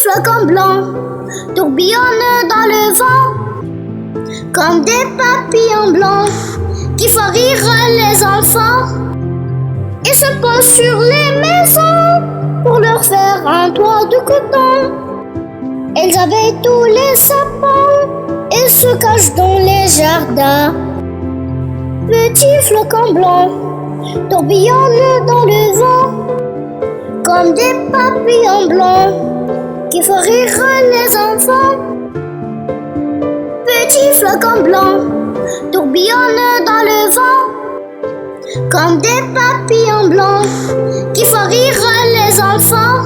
flocons blancs tourbillonnent dans le vent, comme des papillons blancs qui font rire les enfants. Ils se posent sur les maisons pour leur faire un toit de coton. Elles abeilles tous les sapins et se cachent dans les jardins. Petits flocons blancs tourbillonnent dans le vent, comme des papillons blancs qui font rire les enfants. Petits flocons blancs tourbillonnent dans le vent, comme des papillons blancs qui font rire les enfants.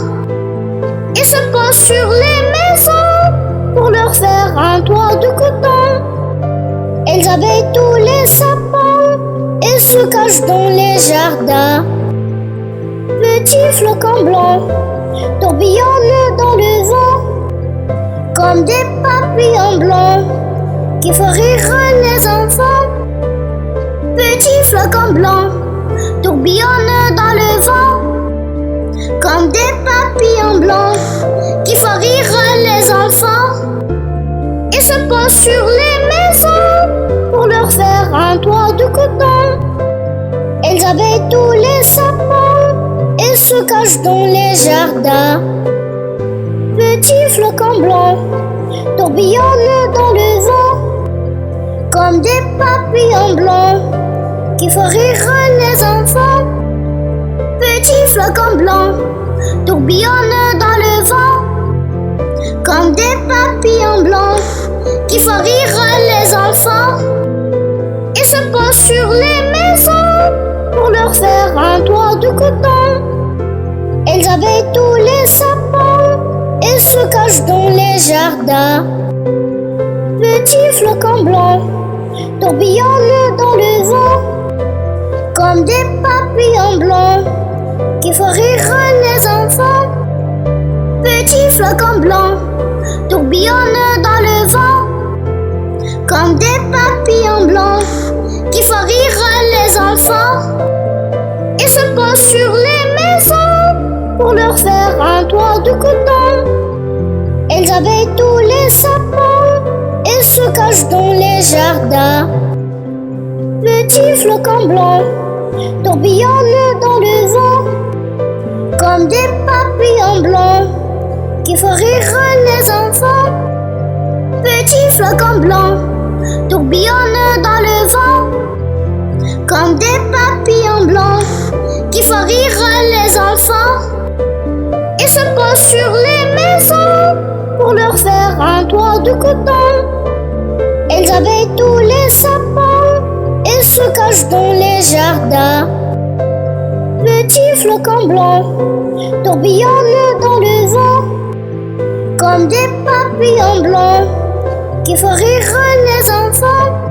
Ils se posent sur les maisons pour leur faire un toit de coton. Elles abeillent tous les sapins et se cachent dans les jardins. Petits flocons blancs tourbillonnent dans le vent, comme des papillons blancs qui font rire les enfants. Petits flocons blancs tourbillonnent dans le vent, comme des papillons blancs qui font rire les enfants. Ils se posent sur les maisons pour leur faire un toit de coton. Elles abeillent tous les sapins et se cachent dans les jardins. Petits flocons blancs tourbillonnent dans le vent, comme des papillons blancs qui font rire les enfants. Petits flocons blancs tourbillonnent dans le vent, comme des papillons blancs qui font rire les enfants. Ils se posent sur les maisons pour leur faire un toit de coton. Elles abeillent tous les sapins et se cachent dans les jardins. Petits flocons blancs tourbillonnent dans le vent, comme des papillons blancs qui font rire les enfants. Petits flocons blancs tourbillonnent dans le vent, comme des papillons blancs qui font rire les enfants. Ils se posent sur les maisons pour leur faire un toit de coton. Elles abeillent tous les sapins et se cachent dans les jardins. Petits flocons blancs tourbillonnent dans le vent, comme des papillons blancs qui font rire les enfants. Petits flocons blancs tourbillonnent dans le vent, comme des papillons blancs qui font rire les enfants. Ils se posent sur les maisons pour leur faire un toit de coton. Elles abeillent tous les sapins et se cachent dans les jardins. Petits flocons blancs tourbillonnent dans le vent, comme des papillons blancs qui font rire les enfants.